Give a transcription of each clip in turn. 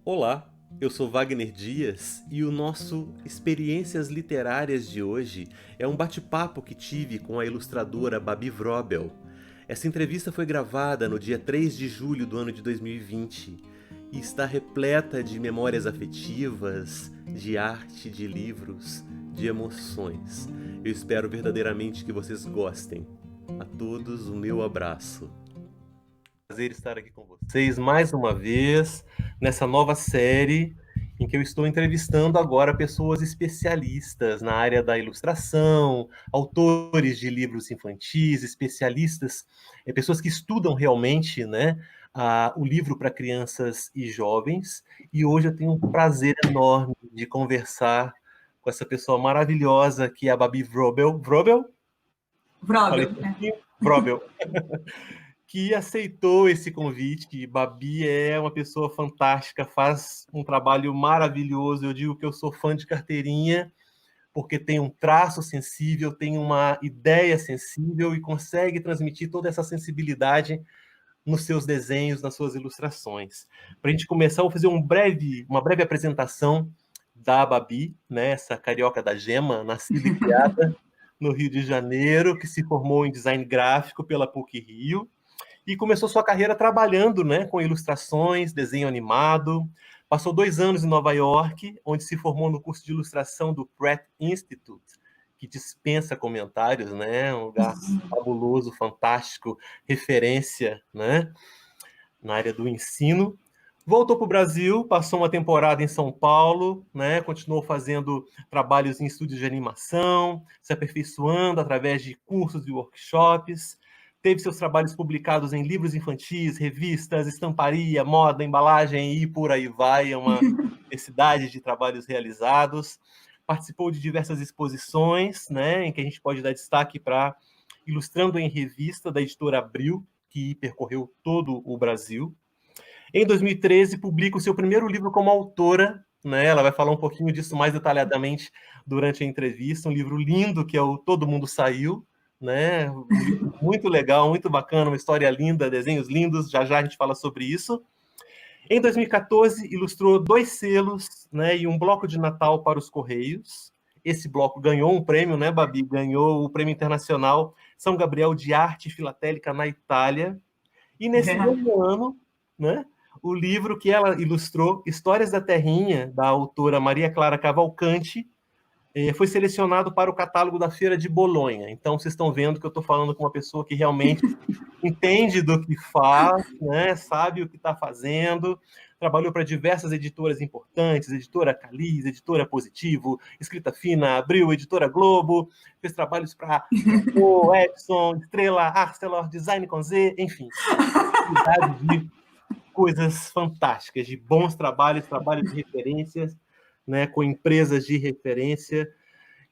Olá, eu sou Wagner Dias e o nosso Experiências Literárias de hoje é um bate-papo que tive com a ilustradora Babi Wrobel. Essa entrevista foi gravada no dia 3 de julho do ano de 2020 e está repleta de memórias afetivas, de arte, de livros, de emoções. Eu espero verdadeiramente que vocês gostem. A todos o meu abraço. Prazer estar aqui com vocês mais uma vez nessa nova série em que eu estou entrevistando agora pessoas especialistas na área da ilustração, autores de livros infantis, especialistas, pessoas que estudam realmente, né, o livro para crianças e jovens. E hoje eu tenho um prazer enorme de conversar com essa pessoa maravilhosa que é a Babi Wrobel. Wrobel? Falei Wrobel, certinho? Wrobel. Que aceitou esse convite. Babi é uma pessoa fantástica, faz um trabalho maravilhoso. Eu digo que eu sou fã de carteirinha, porque tem um traço sensível, tem uma ideia sensível e consegue transmitir toda essa sensibilidade nos seus desenhos, nas suas ilustrações. Para a gente começar, eu vou fazer uma breve apresentação da Babi, né, essa carioca da gema, nascida e criada no Rio de Janeiro, que se formou em design gráfico pela PUC-Rio, e começou sua carreira trabalhando, né, com ilustrações, desenho animado. Passou 2 anos em Nova York, onde se formou no curso de ilustração do Pratt Institute, que dispensa comentários, né, um lugar fabuloso, fantástico, referência, né, na área do ensino. Voltou para o Brasil, passou uma temporada em São Paulo, né, continuou fazendo trabalhos em estúdios de animação, se aperfeiçoando através de cursos e workshops. Teve seus trabalhos publicados em livros infantis, revistas, estamparia, moda, embalagem e por aí vai. É uma diversidade de trabalhos realizados. Participou de diversas exposições, né, em que a gente pode dar destaque para Ilustrando em Revista, da editora Abril, que percorreu todo o Brasil. Em 2013, publica o seu primeiro livro como autora, né? Ela vai falar um pouquinho disso mais detalhadamente durante a entrevista. Um livro lindo que é o Todo Mundo Saiu, né? Um livro muito legal, muito bacana, uma história linda, desenhos lindos. Já já a gente fala sobre isso. Em 2014, ilustrou 2 selos, né, e um bloco de Natal para os Correios. Esse bloco ganhou um prêmio, né, Babi? Ganhou o Prêmio Internacional São Gabriel de Arte Filatélica na Itália. E nesse mesmo ano, né, o livro que ela ilustrou, Histórias da Terrinha, da autora Maria Clara Cavalcanti, foi selecionado para o catálogo da Feira de Bolonha. Então, vocês estão vendo que eu estou falando com uma pessoa que realmente entende do que faz, né, sabe o que está fazendo, trabalhou para diversas editoras importantes, Editora Calis, Editora Positivo, Escrita Fina, Abril, Editora Globo, fez trabalhos para o Epson, Estrela, Arcelor, Design com Z, enfim, de coisas fantásticas, de bons trabalhos, trabalhos de referências, né, com empresas de referência.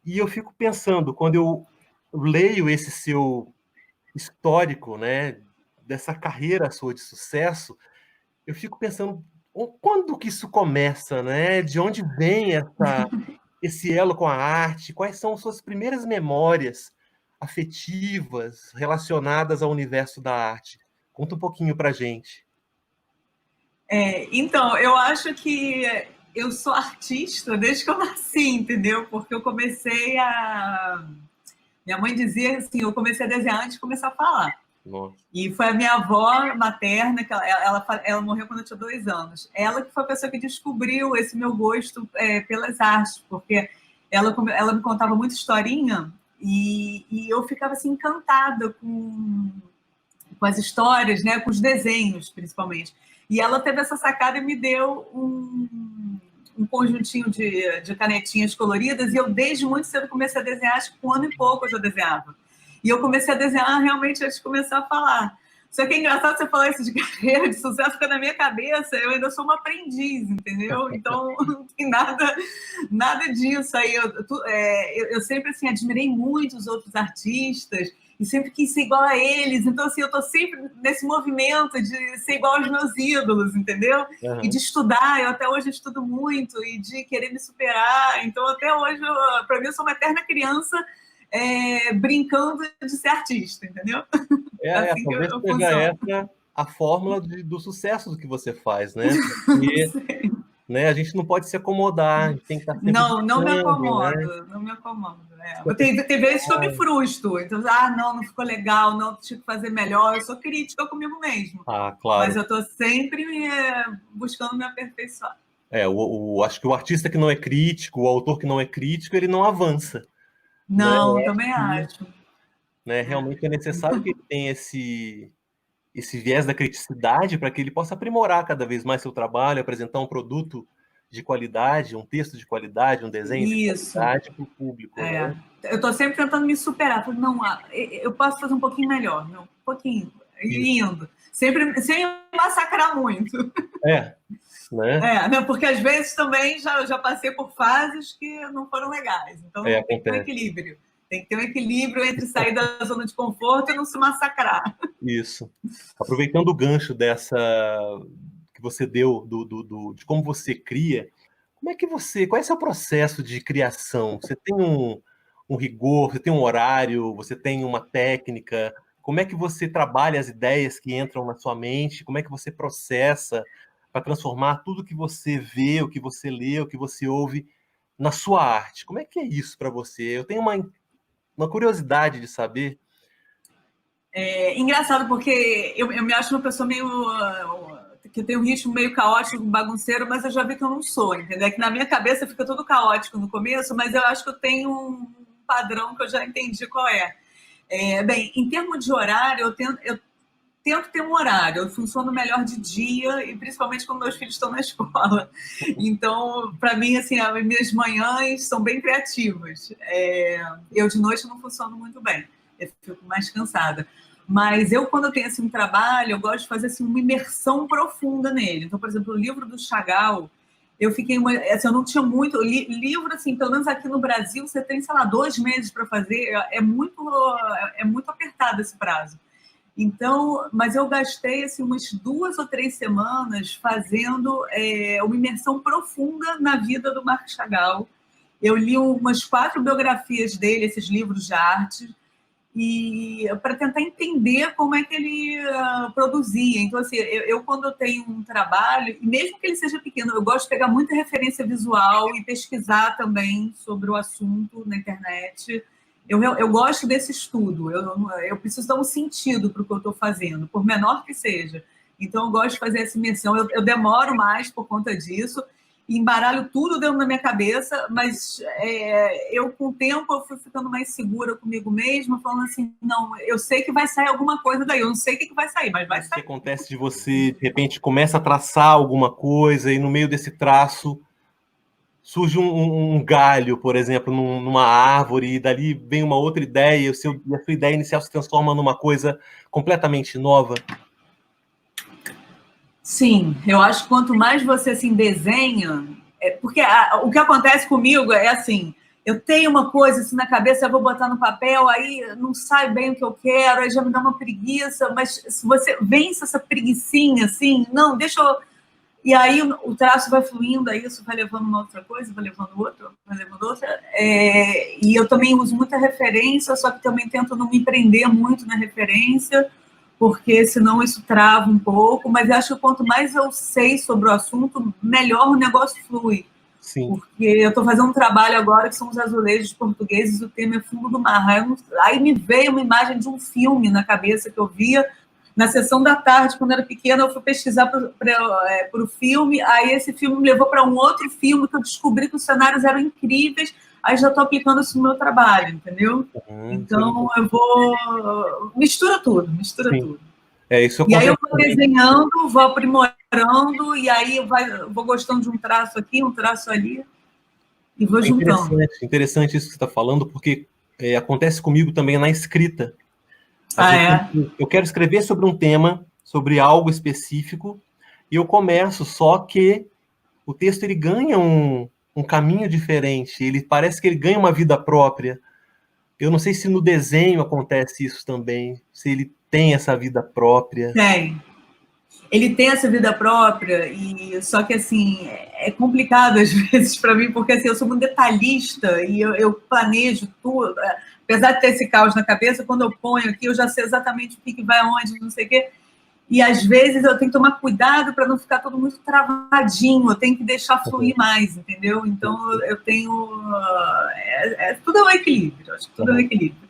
E eu fico pensando, quando eu leio esse seu histórico, né, dessa carreira sua de sucesso, eu fico pensando, quando que isso começa, né? De onde vem esse elo com a arte? Quais são suas primeiras memórias afetivas relacionadas ao universo da arte? Conta um pouquinho pra gente. Então, eu acho que eu sou artista desde que eu nasci, entendeu? Porque eu comecei a... Minha mãe dizia assim, eu comecei a desenhar antes de começar a falar. Nossa. E foi a minha avó materna, que ela morreu quando eu tinha 2 anos. Ela que foi a pessoa que descobriu esse meu gosto pelas artes, porque ela me contava muita historinha e eu ficava assim encantada com as histórias, né, com os desenhos, principalmente. E ela teve essa sacada e me deu um conjuntinho de canetinhas coloridas, e eu, desde muito cedo, comecei a desenhar, acho que com 1 ano e pouco eu já desenhava. E eu comecei a desenhar realmente antes de começar a falar. Só que é engraçado você falar isso de carreira, de sucesso, porque na minha cabeça eu ainda sou uma aprendiz, entendeu? Então não tem nada disso aí. Eu sempre assim, admirei muito os outros artistas e sempre quis ser igual a eles. Então, assim, eu estou sempre nesse movimento de ser igual aos meus ídolos, entendeu? Uhum. E de estudar, eu até hoje estudo muito, e de querer me superar. Então, até hoje, para mim, eu sou uma eterna criança brincando de ser artista, entendeu? Assim que Talvez eu seja funciono. essa a fórmula do sucesso do que você faz, né? Porque né? A gente não pode se acomodar, a gente tem que estar sempre Não me buscando, né? acomodo, não me acomodo. Tem vezes que eu me frustro. Então, não ficou legal, não, tinha que fazer melhor. Eu sou crítica comigo mesmo. Ah, claro. Mas eu estou sempre buscando me aperfeiçoar. Acho que o artista que não é crítico, o autor que não é crítico, ele não avança. Não, né? também acho. Né? Realmente é necessário que ele tenha esse viés da criticidade para que ele possa aprimorar cada vez mais seu trabalho, apresentar um produto de qualidade, um texto de qualidade, um desenho de qualidade para o público. Né? Eu estou sempre tentando me superar. Não, eu posso fazer um pouquinho melhor, um pouquinho, indo. Sempre, sem massacrar muito. Né? Porque às vezes também já passei por fases que não foram legais. Então tem que ter um equilíbrio. Tem que ter um equilíbrio entre sair da zona de conforto e não se massacrar. Isso. Aproveitando o gancho dessa que você deu de como você cria, qual é o seu processo de criação? Você tem um rigor, você tem um horário, você tem uma técnica? Como é que você trabalha as ideias que entram na sua mente? Como é que você processa para transformar tudo que você vê, o que você lê, o que você ouve na sua arte? Como é que é isso para você? Eu tenho uma curiosidade de saber. Engraçado, porque eu me acho uma pessoa meio que tem um ritmo meio caótico, bagunceiro, mas eu já vi que eu não sou, entendeu? É que na minha cabeça fica tudo caótico no começo, mas eu acho que eu tenho um padrão que eu já entendi qual é. Bem, em termos de horário, eu tento ter um horário. Eu funciono melhor de dia, e principalmente quando meus filhos estão na escola. Então, para mim, assim, as minhas manhãs são bem criativas. Eu de noite não funciono muito bem. Eu fico mais cansada. Mas quando eu tenho assim, um trabalho, eu gosto de fazer assim, uma imersão profunda nele. Então, por exemplo, o livro do Chagall, eu fiquei eu não tinha muito livro, assim, pelo menos aqui no Brasil, você tem, sei lá, 2 meses para fazer. É muito apertado esse prazo. Então, mas eu gastei assim, umas 2 ou 3 semanas fazendo uma imersão profunda na vida do Marc Chagall. Eu li umas 4 biografias dele, esses livros de arte, e para tentar entender como é que ele produzia. Então, assim, eu quando eu tenho um trabalho, e mesmo que ele seja pequeno, eu gosto de pegar muita referência visual e pesquisar também sobre o assunto na internet. Eu gosto desse estudo, eu preciso dar um sentido para o que eu estou fazendo, por menor que seja. Então, eu gosto de fazer essa imersão. Eu demoro mais por conta disso, embaralho tudo dentro da minha cabeça, mas com o tempo eu fui ficando mais segura comigo mesma, falando assim, não, eu sei que vai sair alguma coisa daí, eu não sei o que vai sair, mas vai sair. O que acontece de você, de repente, começa a traçar alguma coisa e no meio desse traço surge um galho, por exemplo, numa árvore, e dali vem uma outra ideia, e a sua ideia inicial se transforma numa coisa completamente nova? Sim, eu acho que quanto mais você assim, desenha, porque o que acontece comigo é assim, eu tenho uma coisa assim na cabeça, eu vou botar no papel, aí não sai bem o que eu quero, aí já me dá uma preguiça, mas se você vence essa preguicinha, assim, não, deixa eu... E aí o traço vai fluindo, aí isso vai levando uma outra coisa, vai levando outra, vai levando outra. E eu também uso muita referência, só que também tento não me prender muito na referência, porque senão isso trava um pouco, mas acho que quanto mais eu sei sobre o assunto, melhor o negócio flui. Sim. Porque eu estou fazendo um trabalho agora que são os azulejos portugueses, o tema é Fundo do Mar. Aí me veio uma imagem de um filme na cabeça que eu via na sessão da tarde, quando eu era pequena, eu fui pesquisar para o filme, aí esse filme me levou para um outro filme que eu descobri que os cenários eram incríveis, aí já estou aplicando isso no meu trabalho, entendeu? Então, sim. Eu vou... Mistura tudo. Isso e aí eu vou desenhando, vou aprimorando, e aí eu vou gostando de um traço aqui, um traço ali, e vou juntando. Interessante isso que você está falando, porque acontece comigo também na escrita. Eu quero escrever sobre um tema, sobre algo específico, e eu começo, só que o texto ele ganha um caminho diferente, ele parece que ele ganha uma vida própria. Eu não sei se no desenho acontece isso também, se ele tem essa vida própria. Tem. Ele tem essa vida própria, só que assim, é complicado às vezes para mim, porque assim, eu sou muito detalhista e eu planejo tudo. Apesar de ter esse caos na cabeça, quando eu ponho aqui, eu já sei exatamente o que vai aonde, não sei o quê. E às vezes eu tenho que tomar cuidado para não ficar tudo muito travadinho, eu tenho que deixar fluir mais, entendeu? Então eu tenho. Tudo é um equilíbrio, acho que tudo é um equilíbrio.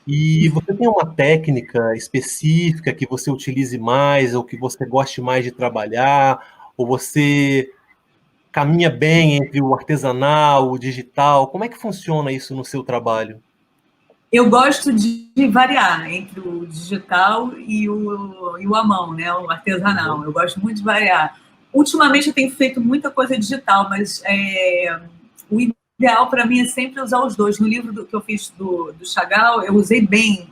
E você tem uma técnica específica que você utilize mais, ou que você goste mais de trabalhar, ou você caminha bem entre o artesanal, o digital? Como é que funciona isso no seu trabalho? Eu gosto de variar entre o digital e o à mão, né? O artesanal. Eu gosto muito de variar. Ultimamente eu tenho feito muita coisa digital, mas o ideal para mim é sempre usar os dois. No livro que eu fiz do Chagall, eu usei bem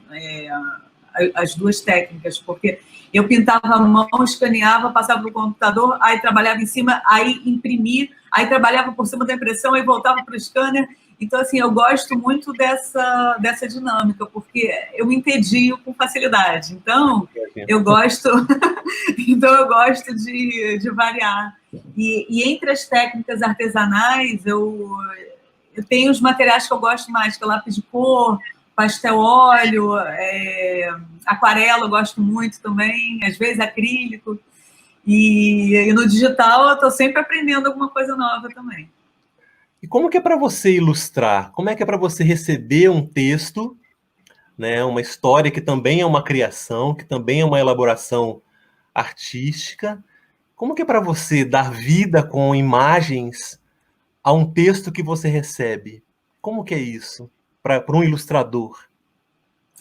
as duas técnicas, porque eu pintava a mão, escaneava, passava para o computador, aí trabalhava em cima, aí imprimia, aí trabalhava por cima da impressão, aí voltava para o scanner. Então, assim, eu gosto muito dessa dinâmica, porque eu me entedio com facilidade. Então, eu gosto, então eu gosto de variar. E entre as técnicas artesanais, eu tenho os materiais que eu gosto mais, que é lápis de cor, pastel óleo, aquarela eu gosto muito também, às vezes acrílico. E no digital eu estou sempre aprendendo alguma coisa nova também. E como que é para você ilustrar? Como é que é para você receber um texto, né, uma história que também é uma criação, que também é uma elaboração artística? Como que é para você dar vida com imagens a um texto que você recebe? Como que é isso para um ilustrador?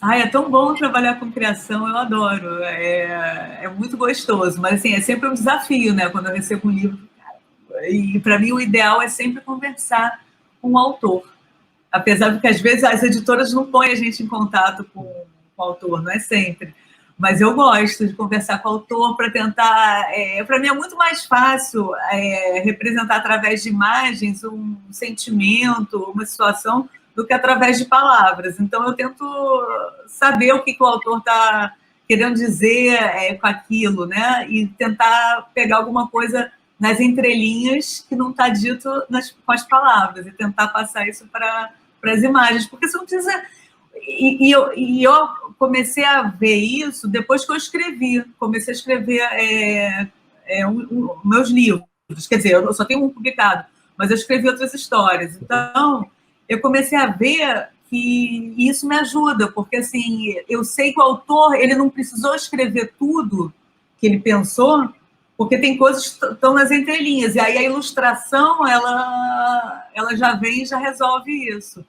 Ai, é tão bom trabalhar com criação, eu adoro. É muito gostoso, mas assim, é sempre um desafio, né? Quando eu recebo um livro. E para mim o ideal é sempre conversar com o autor. Apesar de que às vezes as editoras não põem a gente em contato com o autor, não é sempre. Mas eu gosto de conversar com o autor para tentar. Para mim é muito mais fácil representar através de imagens um sentimento, uma situação, do que através de palavras. Então eu tento saber o que o autor está querendo dizer com aquilo, né? E tentar pegar alguma coisa nas entrelinhas que não está dito com as palavras e tentar passar isso para as imagens, porque você não precisa. Eu comecei a ver isso depois que eu escrevi, comecei a escrever meus livros, quer dizer, eu só tenho um publicado, mas eu escrevi outras histórias. Então, eu comecei a ver que isso me ajuda, porque assim, eu sei que o autor ele não precisou escrever tudo que ele pensou, porque tem coisas que estão nas entrelinhas, e aí a ilustração ela já vem e já resolve isso.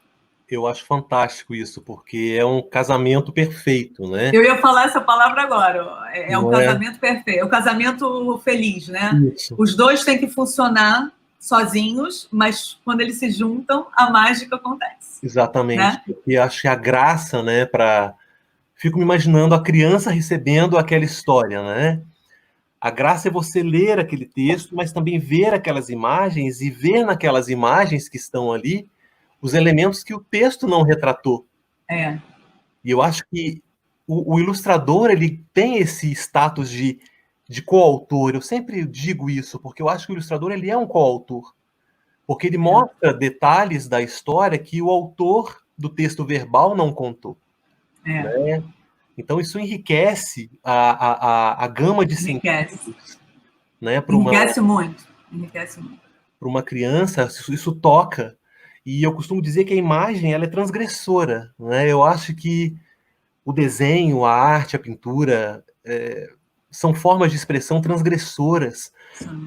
Eu acho fantástico isso, porque é um casamento perfeito, né? Eu ia falar essa palavra agora. É um Não é? casamento perfeito, é um casamento feliz, né? Isso. Os dois têm que funcionar sozinhos, mas quando eles se juntam, a mágica acontece, Exatamente. né? E acho que a graça, né, Fico me imaginando a criança recebendo aquela história, né? A graça é você ler aquele texto, mas também ver aquelas imagens e ver naquelas imagens que estão ali os elementos que o texto não retratou. É. E eu acho que o ilustrador ele tem esse status de coautor. Eu sempre digo isso, porque eu acho que o ilustrador ele é um coautor. Porque ele mostra detalhes da história que o autor do texto verbal não contou. Né? Então, isso enriquece a gama de Enriquece. sentidos. Né? Enriquece muito. Enriquece muito. Para uma criança, isso toca. E eu costumo dizer que a imagem ela é transgressora. Né? Eu acho que o desenho, a arte, a pintura são formas de expressão transgressoras,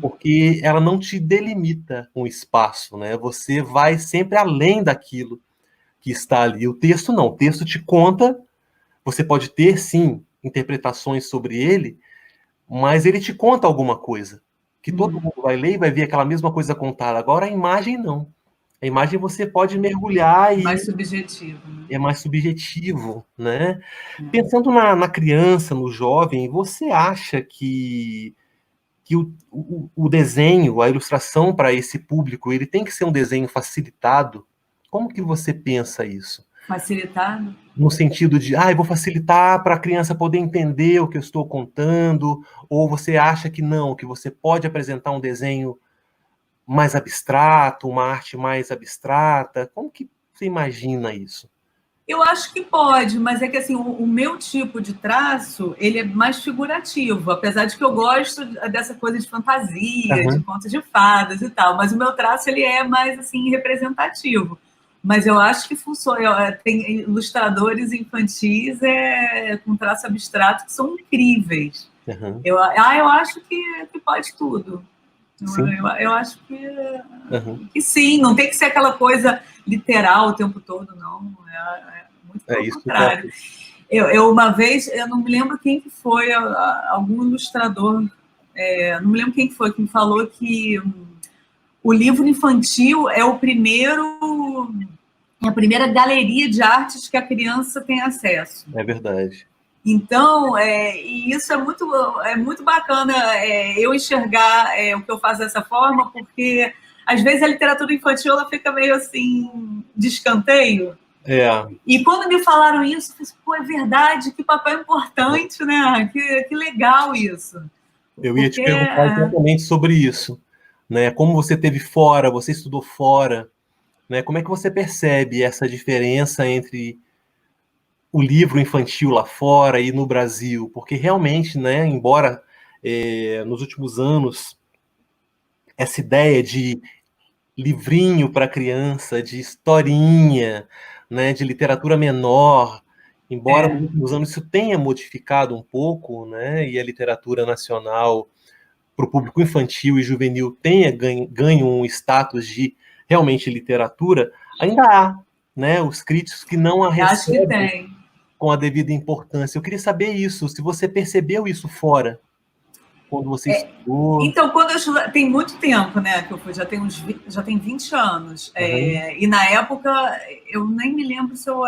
porque ela não te delimita um espaço, né? Você vai sempre além daquilo que está ali. O texto não, o texto te conta, você pode ter, sim, interpretações sobre ele, mas ele te conta alguma coisa, que todo mundo vai ler e vai ver aquela mesma coisa contada. Agora, a imagem não. A imagem você pode mergulhar e mais subjetivo. Né? É mais subjetivo, né? Pensando na criança, no jovem, você acha que o desenho, a ilustração para esse público, ele tem que ser um desenho facilitado? Como que você pensa isso? Facilitado? No sentido de, eu vou facilitar para a criança poder entender o que eu estou contando, ou você acha que não, que você pode apresentar um desenho mais abstrato, uma arte mais abstrata? Como que você imagina isso? Eu acho que pode, mas é que assim, o meu tipo de traço, ele é mais figurativo, apesar de que eu gosto dessa coisa de fantasia, de Aham, contos de fadas e tal, mas o meu traço ele é mais assim representativo. Mas eu acho que funciona. Tem ilustradores infantis com traço abstrato que são incríveis. aham, Eu acho que pode tudo. sim, Eu acho aham. que sim, não tem que ser aquela coisa literal o tempo todo, não. Muito É pelo isso que eu contrário. acho. Uma vez, eu não me lembro quem que foi, algum ilustrador, não me lembro quem que foi, que me falou que o livro infantil é a primeira galeria de artes que a criança tem acesso. É verdade. Então, e isso é muito bacana eu enxergar o que eu faço dessa forma, porque às vezes a literatura infantil ela fica meio assim de escanteio. É, E quando me falaram isso, eu falei, pô, é verdade, que papel importante, né? Que legal isso. eu ia te Porque perguntar exatamente sobre isso, né? Como você teve fora, você estudou fora, né? Como é que você percebe essa diferença entre o livro infantil lá fora e no Brasil? Porque realmente, né? Embora nos últimos anos essa ideia de livrinho para criança, de historinha, né? De literatura menor, embora nos é, últimos anos isso tenha modificado um pouco, né? E a literatura nacional para o público infantil e juvenil tenha ganho um status de realmente literatura, ainda há, né, os críticos que não a acho que recebem tem. com a devida importância. Eu queria saber isso, se você percebeu isso fora, quando você estudou. Então, quando eu estudo, tem muito tempo, né, que eu fui, já tem 20 anos. Uhum. E na época eu nem me lembro se eu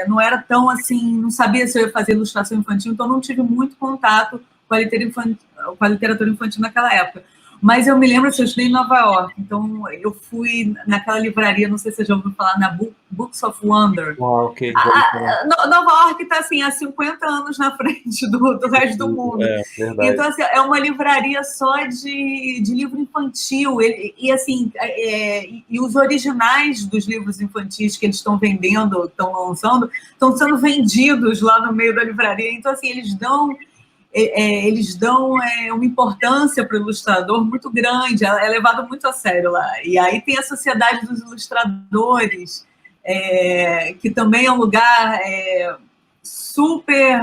não era tão assim, não sabia se eu ia fazer ilustração infantil, então não tive muito contato com a literatura infantil naquela época. Mas eu me lembro que eu estudei em Nova York, então eu fui naquela livraria, não sei se você já ouviu falar, na Books of Wonder. Ah, ok, já ouvi falar. Nova York está assim, há 50 anos na frente do resto do mundo. É, verdade. Então, assim, é uma livraria só de livro infantil. Assim, e os originais dos livros infantis que eles estão vendendo, estão lançando, estão sendo vendidos lá no meio da livraria. Então, assim, eles dão uma importância para o ilustrador muito grande, é levado muito a sério lá. E aí tem a Sociedade dos Ilustradores, que também é um lugar super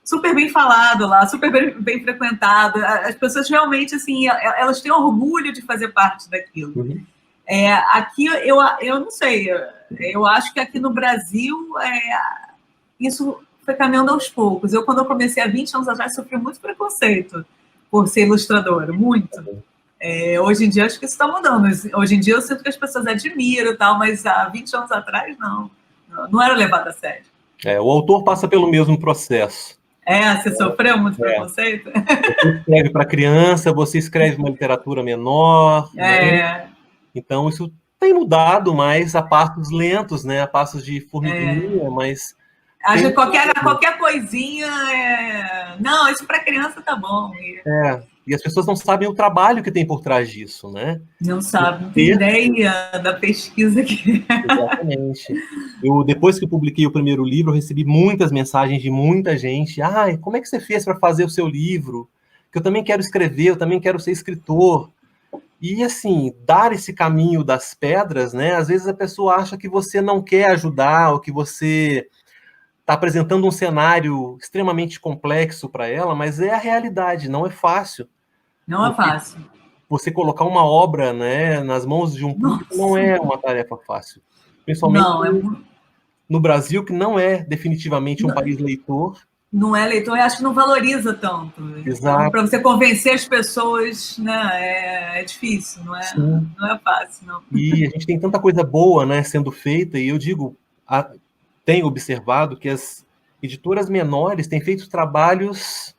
super bem falado lá, super bem frequentado. As pessoas realmente assim, elas têm orgulho de fazer parte daquilo. Uhum. Aqui eu não sei, eu acho que aqui no Brasil isso foi caminhando aos poucos. Quando eu comecei há 20 anos atrás, sofri muito preconceito por ser ilustradora, muito. Hoje em dia, acho que isso está mudando. Hoje em dia, eu sinto que as pessoas admiram e tal, mas há 20 anos atrás, não era levado a sério. O autor passa pelo mesmo processo. Você sofreu muito É. preconceito? Você escreve para criança, você escreve uma literatura menor, né? Então isso tem mudado, mas a passos lentos, né? A passos de formiguinha, mas tem. Qualquer coisinha. Não, isso para criança tá bom. E as pessoas não sabem o trabalho que tem por trás disso, né? Não sabe, não tem ideia da pesquisa que Exatamente. Depois que eu publiquei o primeiro livro, eu recebi muitas mensagens de muita gente. Ai, como é que você fez para fazer o seu livro? Que eu também quero escrever, eu também quero ser escritor. E, assim, dar esse caminho das pedras, né? Às vezes a pessoa acha que você não quer ajudar, ou que você está apresentando um cenário extremamente complexo para ela, mas é a realidade, não é fácil. não é fácil. Você colocar uma obra, né, nas mãos de um público não Nossa, é uma tarefa fácil. Principalmente não, no Brasil, que não é definitivamente um país leitor. não é leitor, eu acho que não valoriza tanto. Então, Exato. para você convencer as pessoas, né, é difícil, Sim. não é fácil, não. E a gente tem tanta coisa boa, né, sendo feita, e eu digo, tenho observado que as editoras menores têm feito trabalhos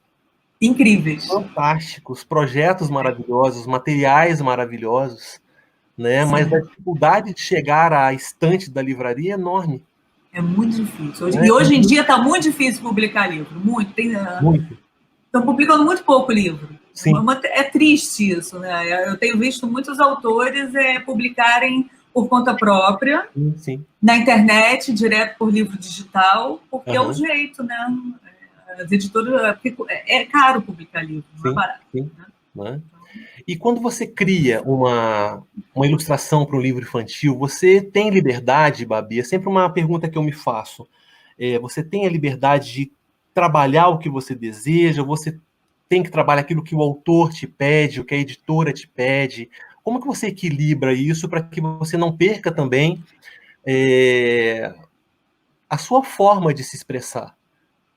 Incríveis. fantásticos, projetos maravilhosos, materiais maravilhosos, né? Sim. Mas a dificuldade de chegar à estante da livraria é enorme. É muito difícil. Né? E hoje em dia está muito difícil publicar livro. Muito. Muito. Estão publicando muito pouco livro. Sim. É triste isso, né? Eu tenho visto muitos autores publicarem por conta própria, Sim. na internet, direto por livro digital, porque é o jeito, né? As editoras, é caro publicar livro, não é barato. Sim. Né? E quando você cria uma ilustração para um livro infantil, você tem liberdade, Babi? É sempre uma pergunta que eu me faço. Você tem a liberdade de trabalhar o que você deseja? Você tem que trabalhar aquilo que o autor te pede, o que a editora te pede? Como que você equilibra isso para que você não perca também a sua forma de se expressar,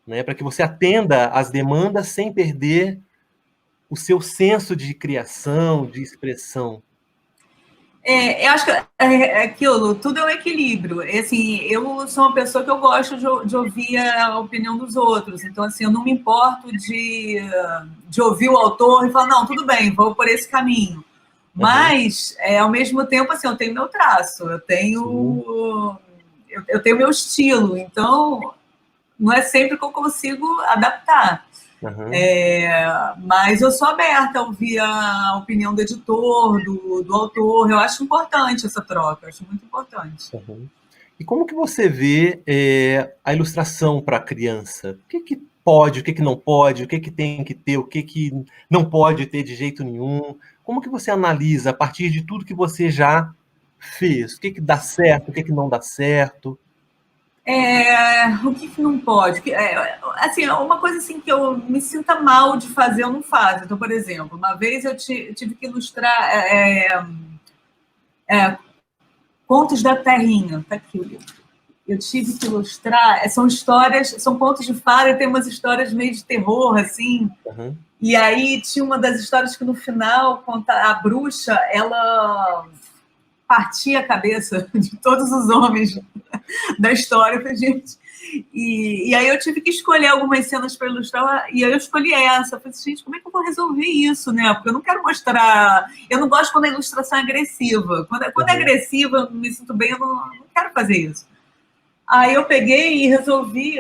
né? Para que você atenda às demandas sem perder o seu senso de criação, de expressão? Eu acho que aquilo, tudo é um equilíbrio. Assim, eu sou uma pessoa que eu gosto de ouvir a opinião dos outros. Então, assim, eu não me importo de ouvir o autor e falar, não, tudo bem, vou por esse caminho. Mas, ao mesmo tempo, assim, eu tenho meu traço, eu tenho meu estilo. Então, não é sempre que eu consigo adaptar. Mas eu sou aberta a ouvir a opinião do editor, do autor. Eu acho importante essa troca, eu acho muito importante. E como que você vê a ilustração para a criança? O que pode, o que não pode, o que tem que ter, o que não pode ter de jeito nenhum? Como que você analisa a partir de tudo que você já fez? O que dá certo, o que não dá certo? O que não pode? Assim, uma coisa assim que eu me sinta mal de fazer, eu não faço. Então, por exemplo, uma vez eu tive que ilustrar Contos da Terrinha. Tá aqui o livro. Eu tive que ilustrar. São histórias, são contos de fada e tem umas histórias meio de terror, assim. E aí tinha uma das histórias que no final a bruxa, ela partia a cabeça de todos os homens da história pra gente. E aí eu tive que escolher algumas cenas para ilustrar, e aí eu escolhi essa. Eu falei, gente, como é que eu vou resolver isso, né? Porque eu não quero mostrar... Eu não gosto quando a ilustração é agressiva. Quando é agressiva, eu não me sinto bem, eu não quero fazer isso. Aí eu peguei e resolvi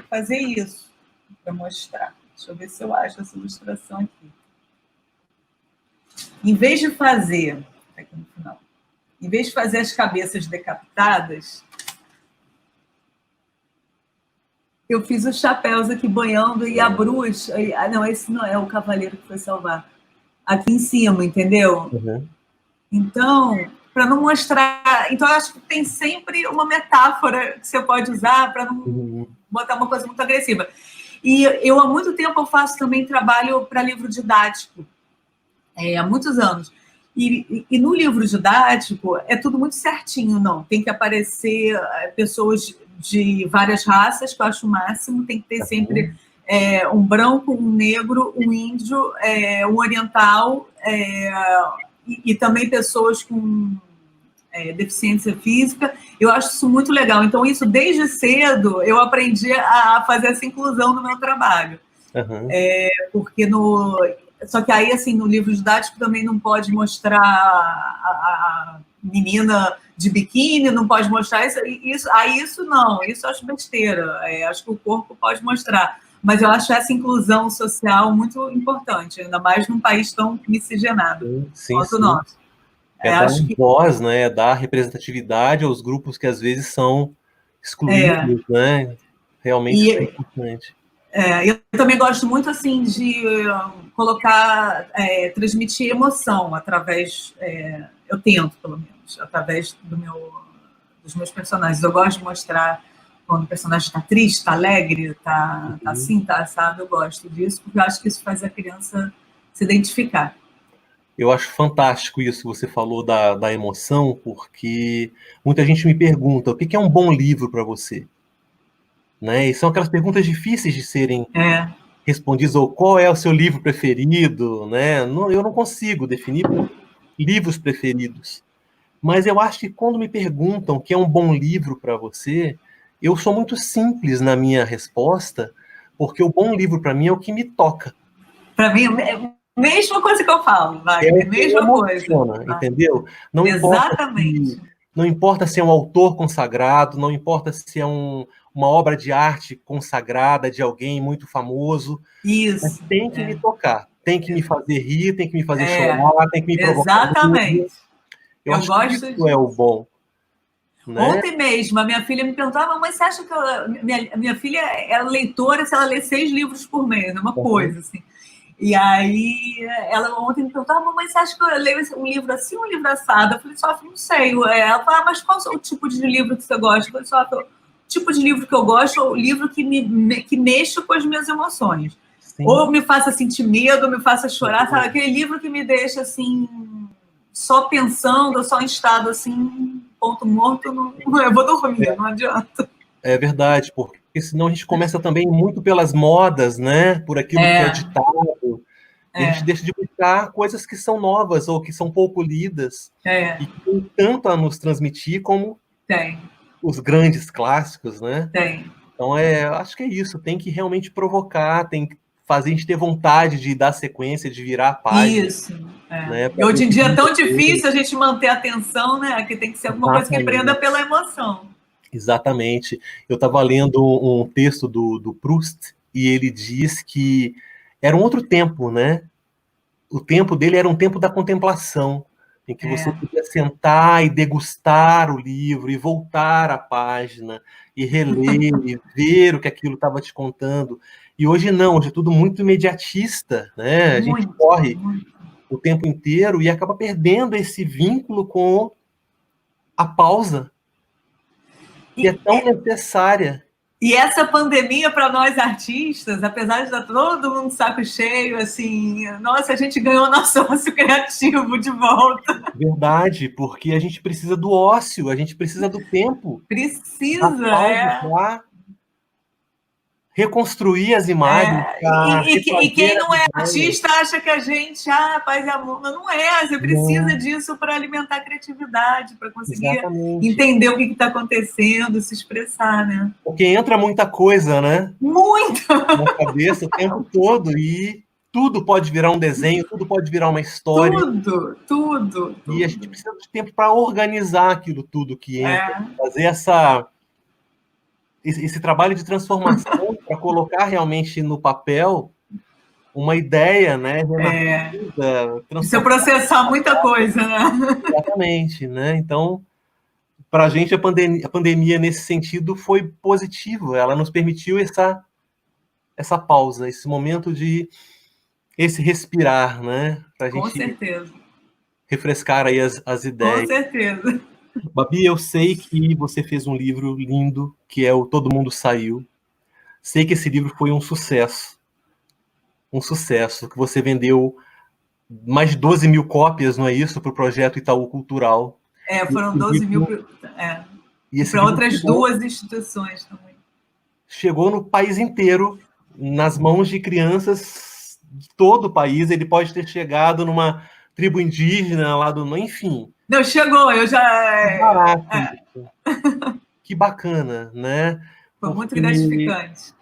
fazer isso para mostrar. Deixa eu ver se eu acho essa ilustração aqui. Em vez de fazer... Aqui no final. Em vez de fazer as cabeças decapitadas, eu fiz os chapéus aqui banhando e a bruxa... Não, esse não é o cavaleiro que foi salvar. Aqui em cima, entendeu? Então, para não mostrar... Então, eu acho que tem sempre uma metáfora que você pode usar para não botar uma coisa muito agressiva. E eu, há muito tempo, eu faço também trabalho para livro didático. Há muitos anos. E no livro didático é tudo muito certinho, não. Tem que aparecer pessoas de várias raças, que eu acho o máximo. Tem que ter sempre um branco, um negro, um índio, um oriental, e também pessoas com deficiência física. Eu acho isso muito legal. Então, isso desde cedo eu aprendi a fazer essa inclusão no meu trabalho. Porque Só que aí, assim, no livro didático também não pode mostrar a menina de biquíni, não pode mostrar isso. Isso não, isso eu acho besteira. Acho que o corpo pode mostrar. Mas eu acho essa inclusão social muito importante, ainda mais num país tão miscigenado quanto o nosso. Dar voz, né? Dar representatividade aos grupos que às vezes são excluídos, né? Realmente é importante. Eu também gosto muito, assim, de colocar, transmitir emoção através, eu tento, pelo menos, através dos meus personagens. Eu gosto de mostrar quando o personagem está triste, está alegre, está assim, está assado. Eu gosto disso, porque eu acho que isso faz a criança se identificar. Eu acho fantástico isso que você falou da emoção, porque muita gente me pergunta, o que é um bom livro para você? Né? E são aquelas perguntas difíceis de serem respondidas, ou qual é o seu livro preferido, né? Eu não consigo definir livros preferidos, mas eu acho que quando me perguntam o que é um bom livro para você, eu sou muito simples na minha resposta, porque o bom livro para mim é o que me toca. Para mim, é a mesma coisa que eu falo, vai, é a mesma coisa. Entendeu? Não Exatamente. Não importa se é um autor consagrado, não importa se é uma obra de arte consagrada de alguém muito famoso. Isso. Mas tem que me tocar, tem que me fazer rir, tem que me fazer chorar, tem que me provocar. Exatamente. Eu acho que isso é o bom. né? Ontem mesmo, a minha filha me perguntava, mas você acha que minha filha é leitora se ela lê 6 livros por mês, é uma coisa, assim. E aí, ela ontem me perguntava, mamãe, você acha que eu leio um livro assim ou um livro assado? Eu falei, Sofia, não sei. Ela falou, mas qual é o tipo de livro que você gosta? Eu falei, Sofia, o tipo de livro que eu gosto é o livro que mexa com as minhas emoções. Sim. Ou me faça sentir medo, ou me faça chorar, sabe? Aquele livro que me deixa, assim, só pensando, só em estado, assim, ponto morto, eu vou dormir, não adianta. É verdade, porque senão a gente começa também muito pelas modas, né? Por aquilo que é ditado. E a gente deixa de buscar coisas que são novas ou que são pouco lidas. E que tem tanto a nos transmitir como os grandes clássicos, né? Então, acho que é isso. Tem que realmente provocar, tem que fazer a gente ter vontade de dar sequência, de virar a página. Isso. Né? E hoje em dia é tão difícil a gente manter a atenção, né? Que tem que ser alguma coisa que prenda pela emoção. Exatamente. Eu estava lendo um texto do Proust e ele diz que era um outro tempo, né? O tempo dele era um tempo da contemplação, em que você podia sentar e degustar o livro, e voltar à página, e reler, e ver o que aquilo estava te contando. E hoje não, hoje é tudo muito imediatista, né? A gente corre o tempo inteiro e acaba perdendo esse vínculo com a pausa, que é tão necessária. E essa pandemia, para nós artistas, apesar de estar todo mundo saco cheio, assim, nossa, a gente ganhou nosso ócio criativo de volta. Verdade, porque a gente precisa do ócio, a gente precisa do tempo. Precisa, para reconstruir as imagens. E quem não é artista acha que a gente, paz e amor. Não é, você precisa disso para alimentar a criatividade, para conseguir entender o que está acontecendo, se expressar, né? Porque entra muita coisa, né? Muito! Na cabeça o tempo todo, e tudo pode virar um desenho, tudo pode virar uma história. Tudo. E a gente precisa de tempo para organizar aquilo tudo que entra, fazer esse trabalho de transformação para colocar realmente no papel uma ideia, né? Precisa processar muita coisa, né? Exatamente, né? Então, para a gente, a pandemia, nesse sentido, foi positiva. Ela nos permitiu essa pausa, esse momento de esse respirar, né? Para a gente refrescar aí as ideias. Com certeza. Babi, eu sei que você fez um livro lindo, que é o Todo Mundo Saiu. Sei que esse livro foi um sucesso, que você vendeu mais de 12 mil cópias, não é isso, para o projeto Itaú Cultural. Foram 12 mil para outras 2 instituições também. Chegou no país inteiro, nas mãos de crianças de todo o país. Ele pode ter chegado numa tribo indígena lá do... Enfim. Não, chegou, eu já... Que bacana, né? Foi muito gratificante.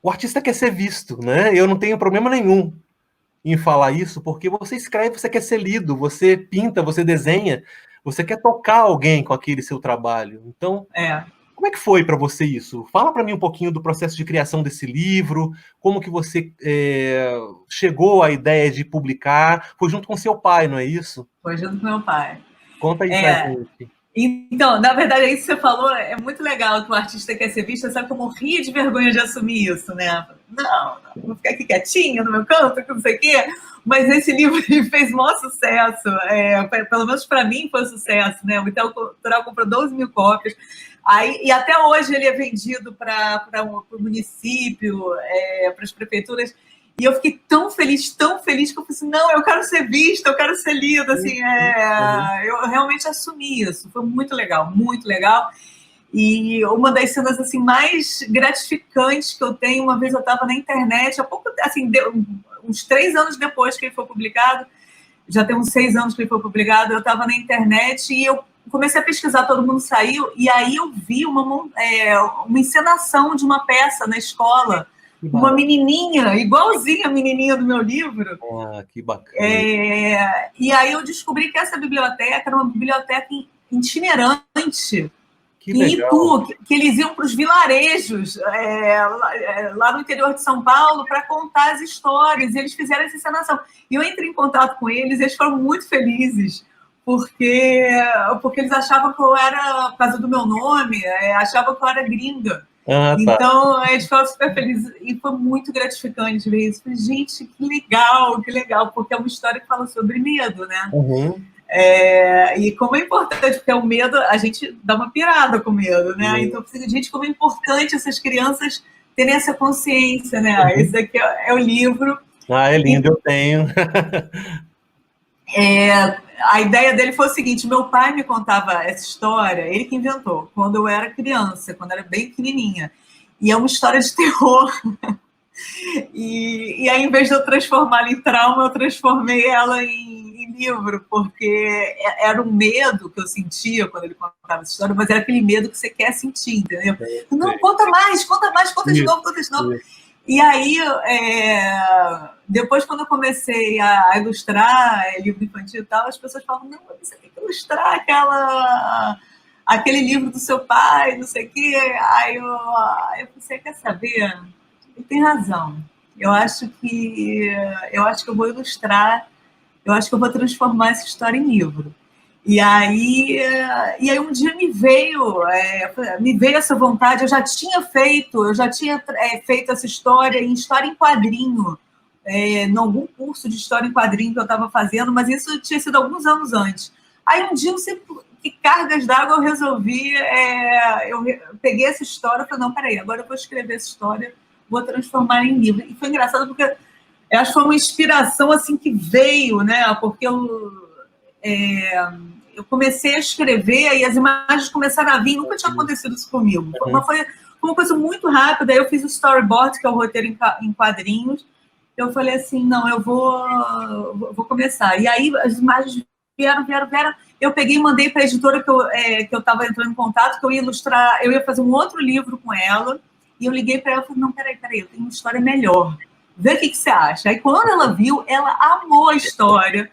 O artista quer ser visto, né? Eu não tenho problema nenhum em falar isso, porque você escreve, você quer ser lido, você pinta, você desenha, você quer tocar alguém com aquele seu trabalho. Então, como é que foi para você isso? Fala para mim um pouquinho do processo de criação desse livro, como que você chegou à ideia de publicar. Foi junto com seu pai, não é isso? Foi junto com meu pai. Conta aí pra gente. Então, na verdade, é isso que você falou, é muito legal que o artista quer ser visto, sabe que eu morria de vergonha de assumir isso, né? Não, vou ficar aqui quietinha no meu canto, não sei o quê. Mas esse livro fez o maior sucesso, pelo menos para mim foi um sucesso, né? O Itaú Cultural comprou 12 mil cópias, e até hoje ele é vendido para o município, para as prefeituras. E eu fiquei tão feliz, que eu falei assim, não, eu quero ser vista, eu quero ser lida, assim, eu realmente assumi isso, foi muito legal, muito legal. E uma das cenas, assim, mais gratificantes que eu tenho, uma vez eu estava na internet, há pouco, assim, uns 3 anos depois que ele foi publicado, já tem uns 6 anos que ele foi publicado, eu estava na internet e eu comecei a pesquisar, Todo Mundo Saiu, e aí eu vi uma encenação de uma peça na escola, uma menininha, igualzinha a menininha do meu livro. Que bacana. E aí eu descobri que essa biblioteca era uma biblioteca itinerante em Itu, que eles iam para os vilarejos lá no interior de São Paulo para contar as histórias, e eles fizeram essa encenação. E eu entrei em contato com eles, eles foram muito felizes, porque eles achavam que eu era, por causa do meu nome, achavam que eu era gringa. Ah, tá. Então, a gente ficava super feliz e foi muito gratificante ver isso. Falei, gente, que legal, porque é uma história que fala sobre medo, né? Uhum. E como é importante, porque o medo, a gente dá uma pirada com medo, né? Uhum. Então, gente, como é importante essas crianças terem essa consciência, né? Uhum. Esse aqui é o livro. Ah, é lindo, eu tenho. A ideia dele foi o seguinte: meu pai me contava essa história, ele que inventou, quando eu era criança, quando eu era bem pequenininha. E é uma história de terror. E aí, em vez de eu transformá-la em trauma, eu transformei ela em livro, porque era um medo que eu sentia quando ele contava essa história, mas era aquele medo que você quer sentir, entendeu? Não, conta mais, conta de novo, conta de novo. E aí, depois, quando eu comecei a ilustrar livro infantil e tal, as pessoas falavam, não, você tem que ilustrar aquele livro do seu pai, não sei o quê. Aí eu pensei, quer saber? Ele tem razão. Eu acho que eu vou ilustrar, eu acho que eu vou transformar essa história em livro. E aí um dia me veio essa vontade. Eu já tinha feito essa história em quadrinho, em algum curso de história em quadrinho que eu estava fazendo, mas isso tinha sido alguns anos antes. Aí um dia, não sei que cargas d'água, eu resolvi, eu peguei essa história e falei, não, peraí, agora eu vou escrever essa história, vou transformar em livro. E foi engraçado porque eu acho que foi uma inspiração assim que veio, né? Porque eu comecei a escrever e as imagens começaram a vir, nunca tinha acontecido isso comigo. Mas foi uma coisa muito rápida. Aí eu fiz o storyboard, que é o roteiro em quadrinhos. Eu falei assim, não, eu vou começar. E aí as imagens vieram. Eu peguei e mandei para a editora que eu estava entrando em contato, que eu ia ilustrar, eu ia fazer um outro livro com ela. E eu liguei para ela e falei, não, peraí, eu tenho uma história melhor. Vê o que você acha. Aí quando ela viu, ela amou a história.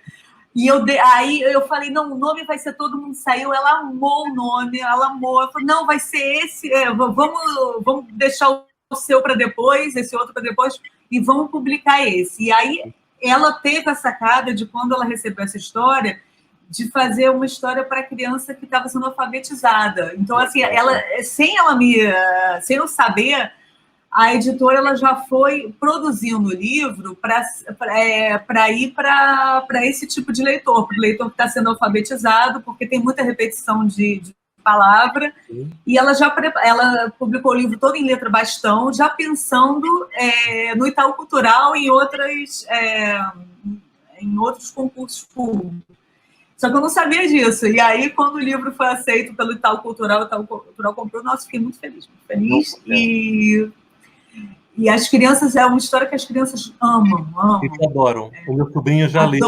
E aí eu falei, não, o nome vai ser Todo Mundo Saiu. Ela amou o nome, ela amou. Ela falou, não, vai ser esse, vamos deixar o seu para depois, esse outro para depois, e vamos publicar esse. E aí ela teve a sacada de, quando ela recebeu essa história, de fazer uma história para criança que estava sendo alfabetizada. Então, assim, sem eu saber, a editora ela já foi produzindo o livro para ir para esse tipo de leitor, para o leitor que está sendo alfabetizado, porque tem muita repetição de palavra. E ela publicou o livro todo em letra bastão, já pensando no Itaú Cultural e em outros concursos públicos. Só que eu não sabia disso. E aí, quando o livro foi aceito pelo Itaú Cultural, o Itaú Cultural comprou, nossa, fiquei muito feliz. E as crianças, é uma história que as crianças amam. Eles adoram. O meu sobrinho já leu.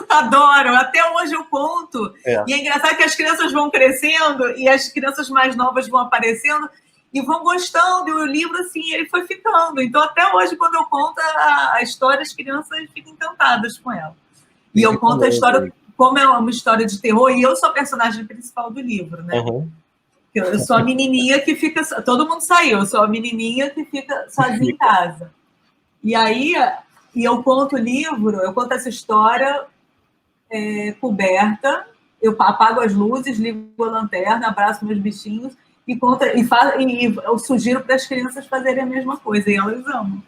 Adoram. Até hoje eu conto. E é engraçado que as crianças vão crescendo e as crianças mais novas vão aparecendo e vão gostando. E o livro, assim, ele foi ficando. Então, até hoje, quando eu conto a história, as crianças ficam encantadas com ela. E eu conto a história como é uma história de terror, e eu sou a personagem principal do livro, né? Eu sou a menininha que fica... Todo mundo saiu, eu sou a menininha que fica sozinha em casa. E aí, eu conto o livro, eu conto essa história coberta, eu apago as luzes, ligo a lanterna, abraço meus bichinhos, e eu sugiro para as crianças fazerem a mesma coisa, e elas amam.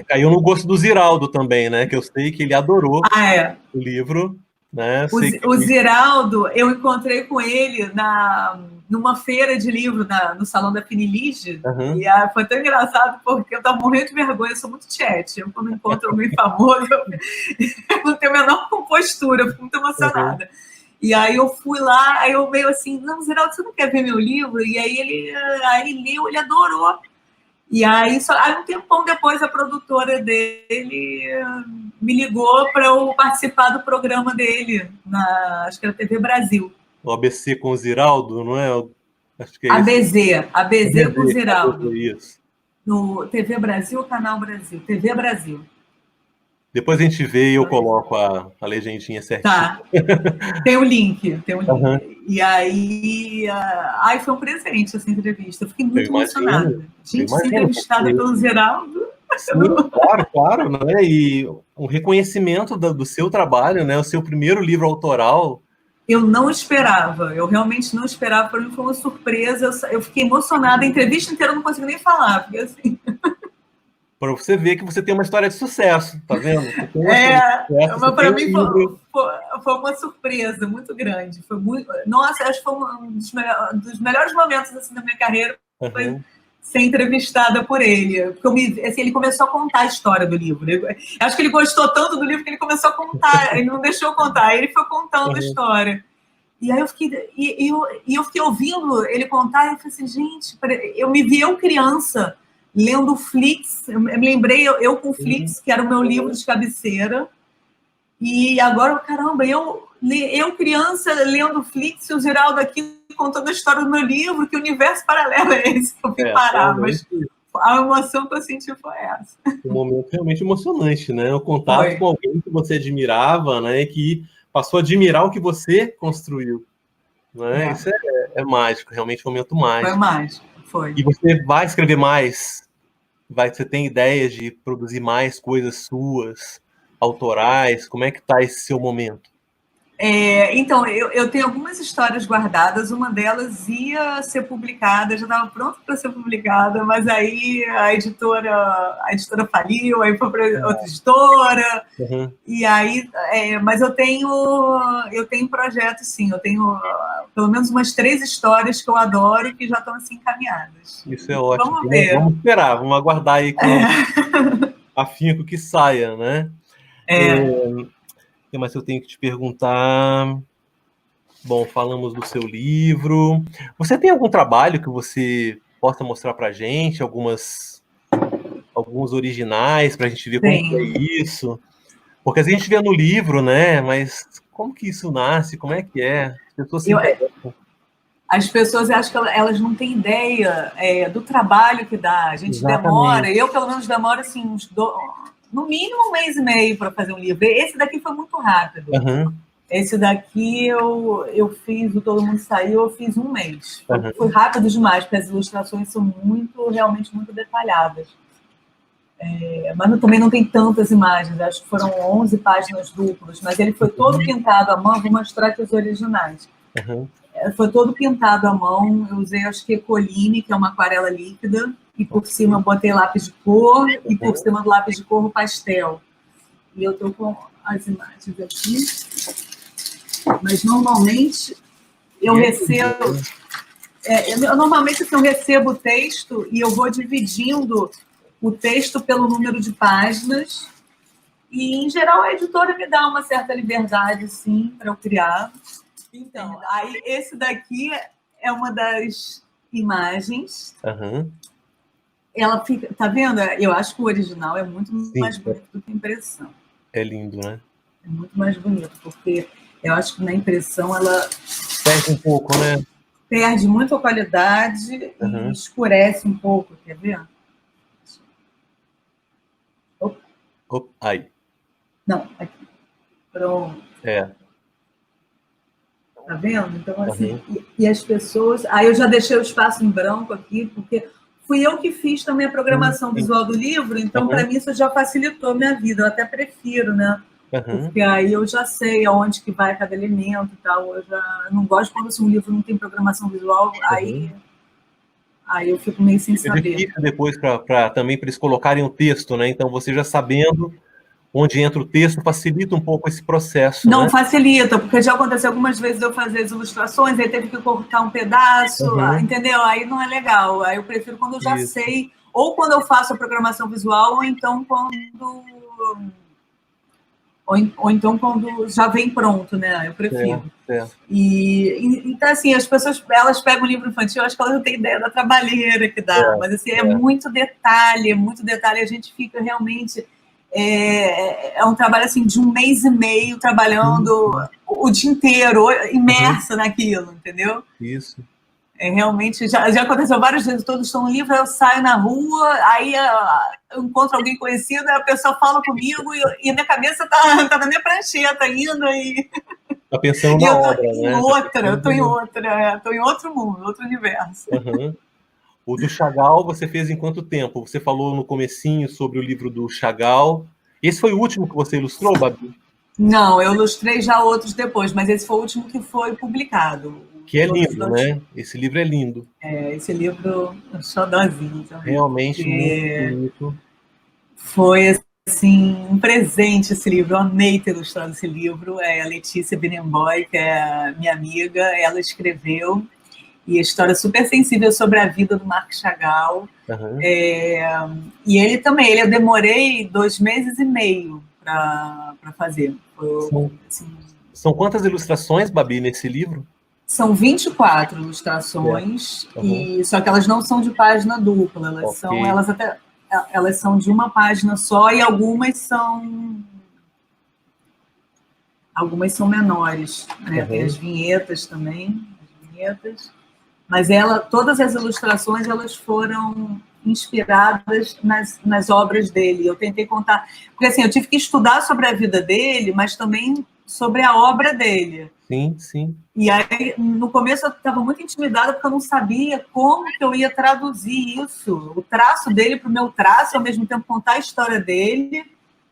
Caiu no gosto do Ziraldo também, né? Que eu sei que ele adorou o livro. Né? O Ziraldo, eu encontrei com ele numa feira de livro no Salão da Finilige, e foi tão engraçado, porque eu estava morrendo de vergonha, eu sou muito chat. Eu, quando encontro alguém famoso, eu não tenho a menor compostura, eu fico muito emocionada. E aí eu fui lá, aí eu meio assim, não, Ziraldo, você não quer ver meu livro? E aí ele leu, ele adorou. E aí, um tempão depois, a produtora dele me ligou para eu participar do programa dele, acho que era TV Brasil. O ABC com o Ziraldo, não é? Acho que é ABZ com o Ziraldo. Isso. No TV Brasil ou Canal Brasil? TV Brasil. Depois a gente vê e eu coloco a legendinha certinha. Tá. Tem o link. E aí... foi um presente essa entrevista. Eu fiquei muito emocionada. Gente, ser entrevistada pelo Ziraldo. Sim, claro, claro, né? E um reconhecimento do seu trabalho, né? O seu primeiro livro autoral. Eu não esperava, eu realmente não esperava, para mim foi uma surpresa, eu fiquei emocionada, a entrevista inteira eu não consegui nem falar, porque assim... Para você ver que você tem uma história de sucesso, tá vendo? Você tem uma história de É, sucesso, você mas tem para um mim livro. foi uma surpresa muito grande. Foi muito, nossa, acho que foi um dos melhores momentos assim, da minha carreira, foi Uhum. ser entrevistada por ele. Porque assim, ele começou a contar a história do livro. Acho que ele gostou tanto do livro que ele começou a contar, ele não deixou eu contar, aí ele foi contando a história. E aí eu fiquei ouvindo ele contar, e eu falei assim, gente, eu me vi eu criança lendo Flix, eu me lembrei eu com Flix, que era o meu livro de cabeceira, e agora, caramba, eu criança lendo Flix, e o Geraldo aqui contando a história do meu livro, que universo paralelo é esse que eu fui parar, mas a emoção que eu senti foi essa. Um momento realmente emocionante, né? O contato com alguém que você admirava, né? Que passou a admirar o que você construiu, né? Isso é mágico, realmente um momento mágico. Foi mágico, foi. E você vai escrever mais? Você tem ideias de produzir mais coisas suas, autorais? Como é que está esse seu momento? Então, eu tenho algumas histórias guardadas, uma delas ia ser publicada, já estava pronta para ser publicada, mas aí a editora faliu, aí foi para outra editora, e aí, mas eu tenho projetos, sim, eu tenho pelo menos umas 3 histórias que eu adoro que já estão assim encaminhadas. Isso é ótimo. Vamos ver. Vamos esperar, vamos aguardar aí com afinco que saia, né? O que mais eu tenho que te perguntar? Bom, falamos do seu livro. Você tem algum trabalho que você possa mostrar para a gente? Alguns originais para a gente ver como que é isso? Porque a gente vê no livro, né? Mas como que isso nasce? Como é que é? As pessoas se interessam. As pessoas acham que elas não têm ideia do trabalho que dá. A gente demora, eu pelo menos demoro assim, no mínimo 1 mês e meio para fazer um livro. Esse daqui foi muito rápido. Esse daqui eu fiz, o Todo Mundo Saiu, eu fiz 1 mês. Foi rápido demais, porque as ilustrações são realmente muito detalhadas. Mas também não tem tantas imagens, acho que foram 11 páginas duplas, mas ele foi todo pintado à mão, vou mostrar aqui os originais. Foi todo pintado à mão, eu usei acho que Ecoline, que é uma aquarela líquida, e por cima eu botei lápis de cor, e por cima do lápis de cor o pastel. E eu estou com as imagens aqui, mas normalmente eu recebo... normalmente assim, eu recebo o texto e eu vou dividindo o texto pelo número de páginas, e em geral a editora me dá uma certa liberdade, sim, para eu criar. Então, aí esse daqui é uma das imagens. Ela fica, tá vendo? Eu acho que o original é muito mais bonito do que a impressão. É lindo, né? É muito mais bonito, porque eu acho que na impressão ela perde um pouco, né? Perde muito a qualidade e escurece um pouco, quer ver? Aí. Não, aqui. Pronto. Tá vendo? Então, assim, e as pessoas... Aí eu já deixei o espaço em branco aqui, porque fui eu que fiz também a programação visual do livro, então, para mim, isso já facilitou a minha vida. Eu até prefiro, né? Porque aí eu já sei aonde que vai cada elemento e tal. Eu já não gosto quando assim, um livro não tem programação visual, aí eu fico meio sem saber. Difícil depois também para eles colocarem o texto, né? Então, você já sabendo onde entra o texto, facilita um pouco esse processo, Não, né? Facilita, porque já aconteceu algumas vezes eu fazer as ilustrações, aí teve que cortar um pedaço, entendeu? Aí não é legal. Aí eu prefiro quando eu já sei, ou quando eu faço a programação visual, ou então quando já vem pronto, né? Eu prefiro. Então, assim, as pessoas, elas pegam o livro infantil, eu acho que elas não têm ideia da trabalheira que dá, mas assim, é muito detalhe, a gente fica realmente... É um trabalho assim de 1 mês e meio trabalhando o dia inteiro, imersa naquilo, entendeu? Isso. Realmente, já aconteceu várias vezes, todos estão no livro, eu saio na rua, aí eu encontro alguém conhecido, a pessoa fala comigo e a minha cabeça tá na minha prancheta ainda. Tá pensando na obra, né? Eu tô em outra, tô em outro mundo, outro universo. O do Chagall você fez em quanto tempo? Você falou no comecinho sobre o livro do Chagall. Esse foi o último que você ilustrou, Babi? Não, eu ilustrei já outros depois, mas esse foi o último que foi publicado. Que é Os outros lindo, dois, né? Esse livro é lindo. esse livro é um xodózinho também. Realmente muito bonito. Foi assim, um presente esse livro. Eu amei ter ilustrado esse livro. A Letícia Binemboy, que é minha amiga, ela escreveu. E a história super sensível sobre a vida do Marc Chagall. Uhum. E ele também, eu demorei 2 meses e meio para fazer. São quantas ilustrações, Babi, nesse livro? São 24 ilustrações, só que elas não são de página dupla, elas são de uma página só e algumas são menores, né? Tem as vinhetas também, mas todas as ilustrações elas foram inspiradas nas obras dele. Eu tentei contar, porque assim, eu tive que estudar sobre a vida dele, mas também sobre a obra dele. Sim, sim. E aí, no começo, eu estava muito intimidada porque eu não sabia como que eu ia traduzir isso, o traço dele para o meu traço, ao mesmo tempo contar a história dele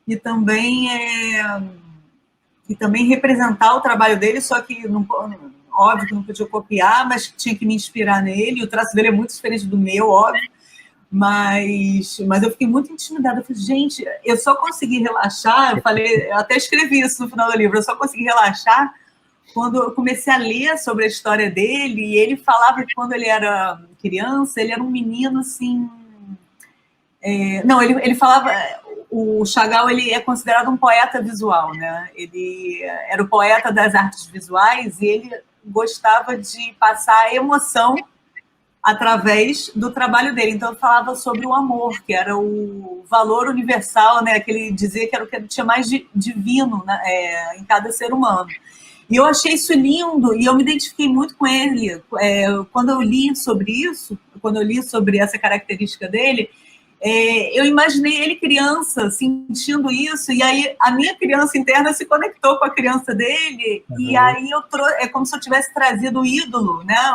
e também representar o trabalho dele, só que, óbvio que não podia copiar, mas tinha que me inspirar nele. O traço dele é muito diferente do meu, óbvio. Mas eu fiquei muito intimidada. Eu falei, gente, eu só consegui relaxar. Eu até escrevi isso no final do livro. Eu só consegui relaxar quando eu comecei a ler sobre a história dele. E ele falava que quando ele era criança, ele era um menino assim. Ele falava. O Chagall ele é considerado um poeta visual, né? Ele era o poeta das artes visuais e ele gostava de passar a emoção através do trabalho dele. Então, eu falava sobre o amor, que era o valor universal, né? Que ele dizia que era o que tinha mais de divino, né? Em cada ser humano. E eu achei isso lindo e eu me identifiquei muito com ele. Quando eu li sobre isso, quando eu li sobre essa característica dele, eu imaginei ele criança sentindo isso, e aí a minha criança interna se conectou com a criança dele, e aí é como se eu tivesse trazido o ídolo, né?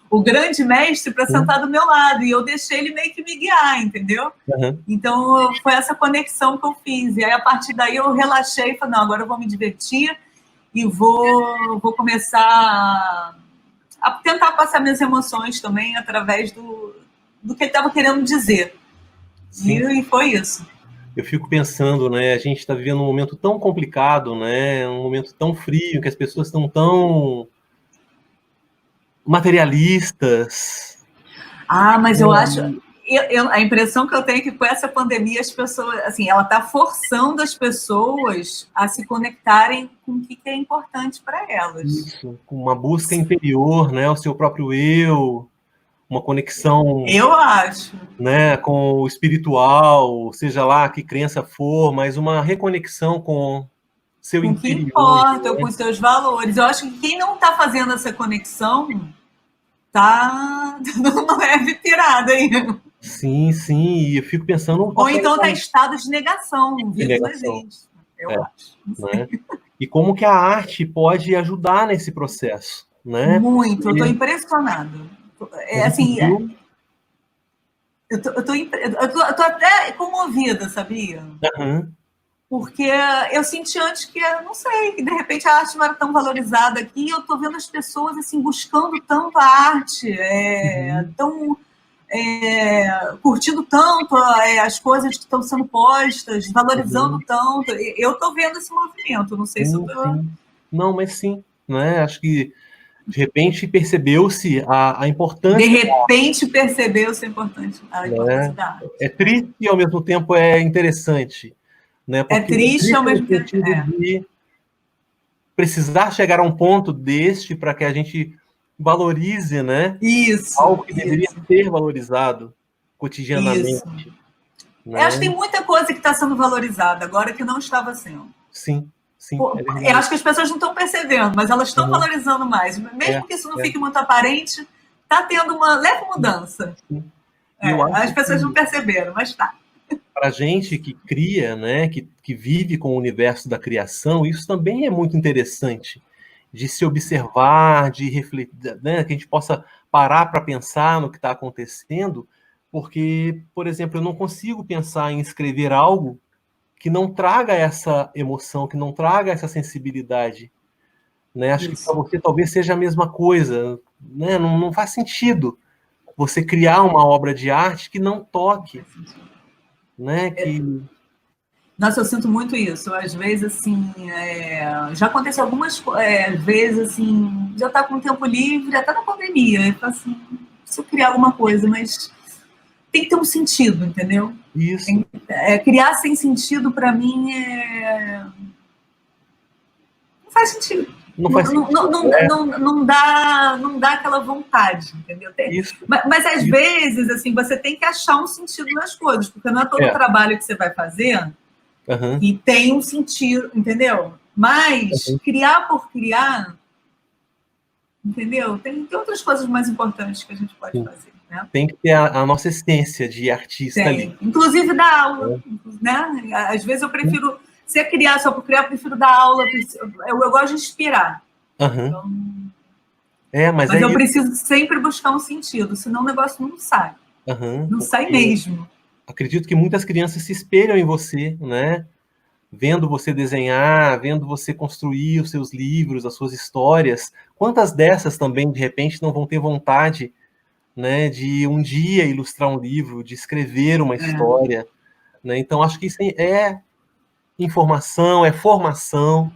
O grande mestre para sentar do meu lado, e eu deixei ele meio que me guiar, entendeu? Então foi essa conexão que eu fiz, e aí a partir daí eu relaxei e falei, não, agora eu vou me divertir e vou começar a tentar passar minhas emoções também através do que ele estava querendo dizer. E foi isso. Eu fico pensando, né? A gente está vivendo um momento tão complicado, né? Um momento tão frio, que as pessoas estão tão materialistas. Mas eu acho... a impressão que eu tenho é que com essa pandemia as pessoas, assim, ela está forçando as pessoas a se conectarem com o que é importante para elas. Isso, com uma busca interior, né? O seu próprio eu, uma conexão... Eu acho. Né, com o espiritual, seja lá que crença for, mas uma reconexão com seu interior. Com o que importa, com os seus valores. Eu acho que quem não está fazendo essa conexão não é pirada ainda. Sim, e eu fico pensando... Ou então está em estado de negação, eu acho. Né? E como que a arte pode ajudar nesse processo, né? Muito, eu estou impressionada. Assim... Eu tô até comovida, sabia? Porque eu senti antes que, não sei, que de repente a arte não era tão valorizada aqui, e eu tô vendo as pessoas assim, buscando tanto a arte, curtindo tanto as coisas que estão sendo postas, valorizando tanto. Eu tô vendo esse movimento, não sei se eu tô... Não, mas sim, né? Acho que de repente percebeu-se a importância. De repente percebeu-se a importância da arte. É triste e ao mesmo tempo é interessante. Né? É triste ao mesmo tempo. De precisar chegar a um ponto deste para que a gente valorize, né? Isso. Algo que deveria ser valorizado cotidianamente. Isso. Né? Eu acho que tem muita coisa que está sendo valorizada agora que não estava sendo. Sim. Eu acho que as pessoas não estão percebendo, mas elas estão valorizando mais. Mesmo que isso não fique muito aparente, está tendo uma leve mudança. As pessoas não perceberam, mas está. Para a gente que cria, né, que vive com o universo da criação, isso também é muito interessante de se observar, de refletir, né, que a gente possa parar para pensar no que está acontecendo, porque, por exemplo, eu não consigo pensar em escrever algo que não traga essa emoção, que não traga essa sensibilidade, né? Acho que para você talvez seja a mesma coisa, né? Não faz sentido você criar uma obra de arte que não toque, né? Nossa, eu sinto muito isso. Às vezes, assim, já aconteceu algumas vezes, assim, já está com tempo livre, até na pandemia. Eu falo assim, preciso criar alguma coisa, mas tem que ter um sentido, entendeu? Isso. Criar sem sentido, para mim, não faz sentido. Não faz sentido. Não dá aquela vontade, entendeu? Isso. Mas às vezes, assim, você tem que achar um sentido nas coisas, porque não é todo trabalho que você vai fazer e tem um sentido, entendeu? Mas criar por criar, entendeu? Tem outras coisas mais importantes que a gente pode fazer, né? Tem que ter a nossa essência de artista ali. Inclusive dar aula, né? Às vezes eu prefiro, se é criar só por criar, eu prefiro dar aula, eu gosto de inspirar. Então, mas eu preciso sempre buscar um sentido, senão o negócio não sai. Não sai mesmo. Acredito que muitas crianças se espelham em você, né? Vendo você desenhar, vendo você construir os seus livros, as suas histórias. Quantas dessas também, de repente, não vão ter vontade, né, de um dia ilustrar um livro, de escrever uma história, né? Então, acho que isso é informação, é formação.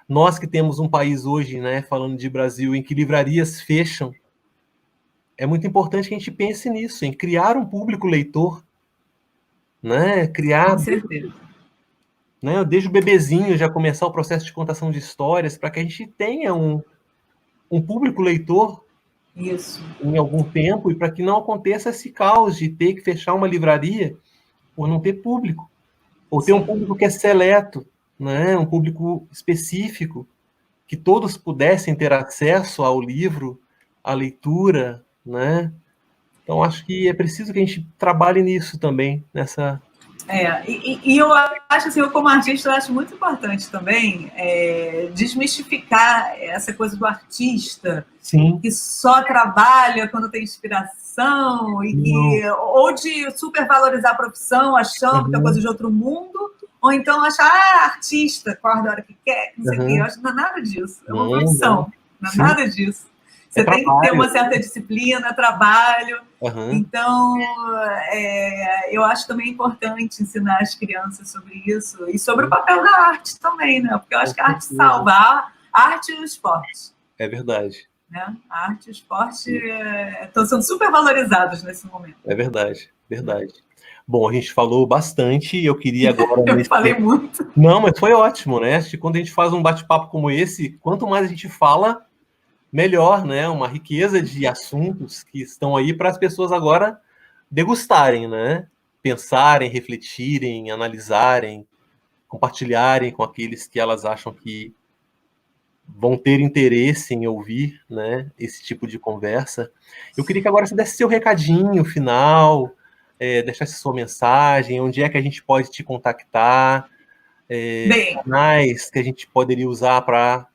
Nós que temos um país hoje, né, falando de Brasil, em que livrarias fecham, é muito importante que a gente pense nisso, em criar um público leitor, né? Criar... Com certeza. Né, desde o bebezinho já começar o processo de contação de histórias, para que a gente tenha um público leitor em algum tempo, e para que não aconteça esse caos de ter que fechar uma livraria por não ter público, ou ter um público que é seleto, né, um público específico, que todos pudessem ter acesso ao livro, à leitura, né? Então, acho que é preciso que a gente trabalhe nisso também, nessa... E eu acho, assim, eu como artista, eu acho muito importante também desmistificar essa coisa do artista que só trabalha quando tem inspiração ou de supervalorizar a profissão, achando que é coisa de outro mundo, ou então achar artista, acorda a hora que quer, não sei o quê. Eu acho que não é nada disso, é uma profissão, não é nada disso. Você tem que ter uma certa disciplina, trabalho. Então, eu acho também importante ensinar as crianças sobre isso e sobre o papel da arte também, né? Porque eu acho que a arte salva a arte e o esporte. É verdade. Né? A arte e o esporte estão sendo super valorizados nesse momento. É verdade, verdade. Bom, a gente falou bastante, eu queria agora... Eu falei muito. Não, mas foi ótimo, né? Acho que quando a gente faz um bate-papo como esse, quanto mais a gente fala, melhor, né? Uma riqueza de assuntos que estão aí para as pessoas agora degustarem, né? Pensarem, refletirem, analisarem, compartilharem com aqueles que elas acham que vão ter interesse em ouvir, né, esse tipo de conversa. Eu queria que agora você desse seu recadinho final, deixasse sua mensagem, onde é que a gente pode te contactar, canais que a gente poderia usar para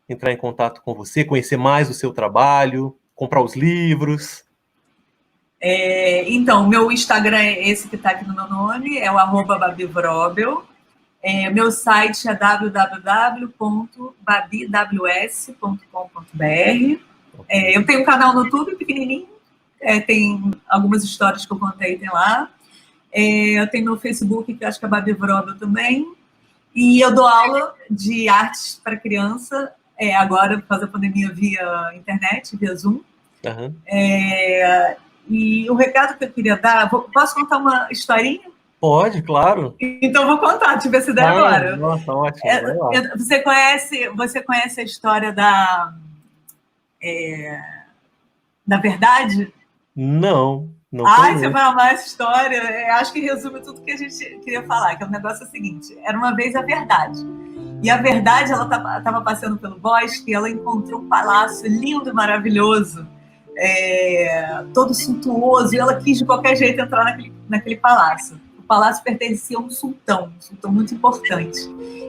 entrar em contato com você, conhecer mais o seu trabalho, comprar os livros. Então, meu Instagram é esse que está aqui no meu nome, é o @babivrobel. Meu site é www.babiws.com.br. Eu tenho um canal no YouTube pequenininho, tem algumas histórias que eu contei, tem lá. Eu tenho meu Facebook, que acho que é Babi Vrobel também. E eu dou aula de artes para criança, agora, por causa da pandemia, via internet, via Zoom. E o recado que eu queria dar... Posso contar uma historinha? Pode, claro. Então, vou contar, tive essa ideia agora. Nossa, ótimo. Você conhece a história da verdade? Não conheço. Você vai amar essa história. Acho que resume tudo que a gente queria falar, que o negócio é o seguinte. Era uma vez a verdade. E a verdade, ela estava passando pelo bosque e ela encontrou um palácio lindo e maravilhoso, todo suntuoso, e ela quis de qualquer jeito entrar naquele palácio. palácio pertencia a um sultão muito importante.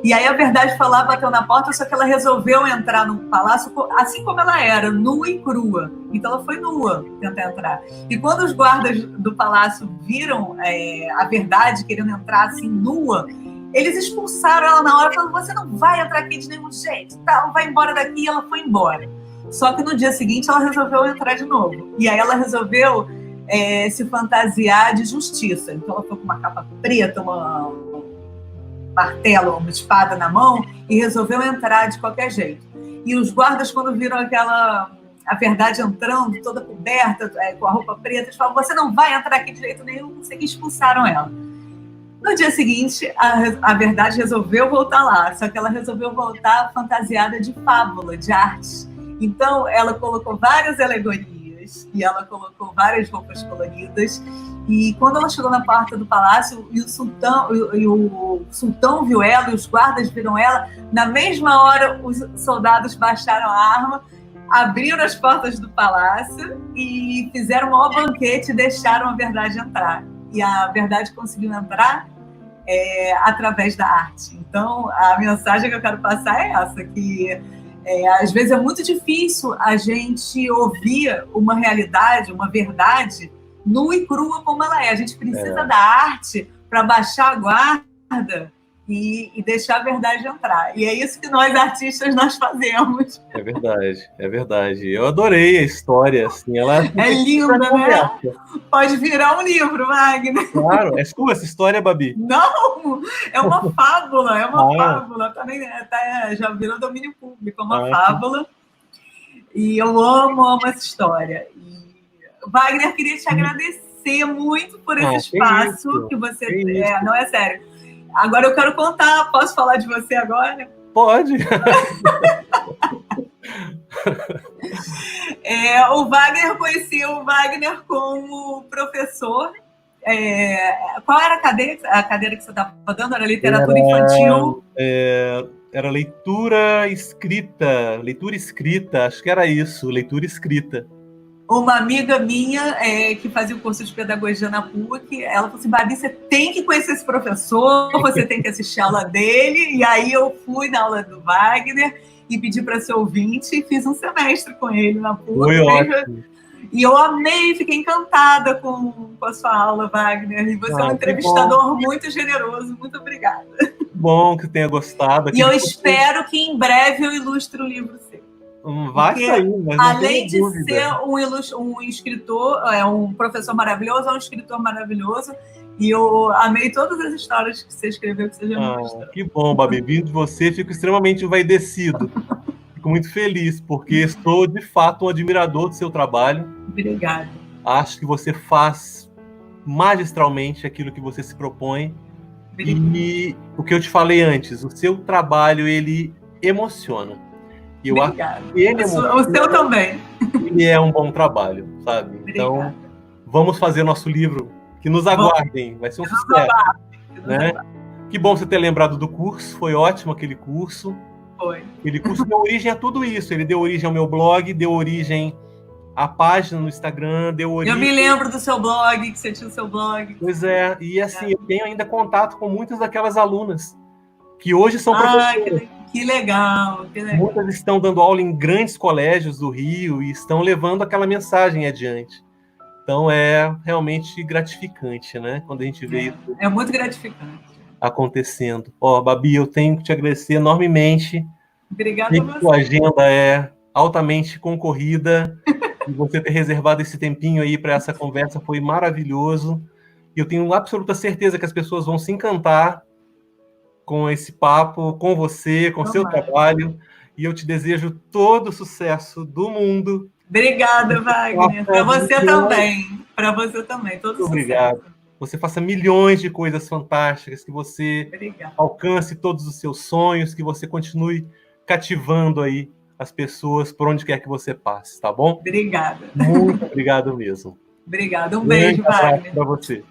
E aí a Verdade foi lá, bateu na porta, só que ela resolveu entrar no palácio assim como ela era, nua e crua. Então ela foi nua tentar entrar. E quando os guardas do palácio viram a Verdade querendo entrar assim nua, eles expulsaram ela na hora, falando: você não vai entrar aqui de nenhum jeito, tá? Vai embora daqui. E ela foi embora. Só que no dia seguinte ela resolveu entrar de novo. E aí ela resolveu se fantasiar de justiça. Então ela foi com uma capa preta, um martelo, uma espada na mão, e resolveu entrar de qualquer jeito. E os guardas, quando viram a Verdade entrando, toda coberta, com a roupa preta, eles falaram: você não vai entrar aqui de jeito nenhum, não sei o que, expulsaram ela. No dia seguinte, a Verdade resolveu voltar lá, só que ela resolveu voltar fantasiada de fábula, de arte. Então, ela colocou várias alegorias e ela colocou várias roupas coloridas. E quando ela chegou na porta do palácio, o sultão viu ela e os guardas viram ela, na mesma hora os soldados baixaram a arma, abriram as portas do palácio e fizeram um maior banquete e deixaram a Verdade entrar. E a Verdade conseguiu entrar através da arte. Então, a mensagem que eu quero passar é essa, que às vezes é muito difícil a gente ouvir uma realidade, uma verdade, nua e crua como ela é. A gente precisa da arte para baixar a guarda e deixar a verdade entrar. E é isso que nós, artistas, nós fazemos. É verdade, é verdade. Eu adorei a história, assim, ela é linda, né? Pode virar um livro, Wagner. Claro, é sua essa história, Babi? Não, é uma fábula, fábula. Também já virou domínio público, é uma fábula. E eu amo essa história. E, Wagner, queria te agradecer muito por esse espaço que você... não, é sério. Agora eu quero contar, posso falar de você agora? Pode. O Wagner, eu conheci o Wagner como professor. Qual era a cadeira que você estava dando? Era literatura infantil? Era leitura escrita, acho que era isso, leitura escrita. Uma amiga minha que fazia o curso de pedagogia na PUC, ela falou assim: Babi, você tem que conhecer esse professor, você tem que assistir a aula dele. E aí eu fui na aula do Wagner e pedi para ser ouvinte e fiz um semestre com ele na PUC. Foi ótimo. E eu amei, fiquei encantada com a sua aula, Wagner. E você é um entrevistador muito generoso. Muito obrigada. Bom que tenha gostado. E eu espero que em breve eu ilustre o livro seu. Vai sair, mas não além de dúvida. ser um escritor, um professor maravilhoso, é um escritor maravilhoso. E eu amei todas as histórias que você escreveu, que você já me mostrou. Que bom, Babi. Vindo de você, fico extremamente envaidecido. Fico muito feliz, porque sou, de fato, um admirador do seu trabalho. Obrigada. Acho que você faz magistralmente aquilo que você se propõe. Obrigada. E o que eu te falei antes, o seu trabalho, ele emociona. E eu acho que ele o seu também. Ele é um bom trabalho, sabe? Obrigada. Então, vamos fazer nosso livro. Que nos aguardem. Vai ser um sucesso. Né? Que bom você ter lembrado do curso. Foi ótimo aquele curso. Foi. Aquele curso deu origem a tudo isso. Ele deu origem ao meu blog, deu origem à página no Instagram, deu origem... Eu me lembro do seu blog, que você tinha o seu blog. Pois é. E assim, eu tenho ainda contato com muitas daquelas alunas que hoje são professoras. Que legal, que legal. Muitas estão dando aula em grandes colégios do Rio e estão levando aquela mensagem adiante. Então, é realmente gratificante, né? Quando a gente vê isso. É muito gratificante. Acontecendo. Babi, eu tenho que te agradecer enormemente. Obrigada a você. Sua agenda é altamente concorrida. E você ter reservado esse tempinho aí para essa conversa foi maravilhoso. E eu tenho absoluta certeza que as pessoas vão se encantar com esse papo, com você, com o seu trabalho. E eu te desejo todo o sucesso do mundo. Obrigada, Wagner. Para você também. Para você também. Todo obrigado. Sucesso. Você faça milhões de coisas fantásticas, que você alcance todos os seus sonhos, que você continue cativando aí as pessoas por onde quer que você passe, tá bom? Obrigada. Muito obrigado mesmo. Obrigada. Um beijo, Wagner. Para você.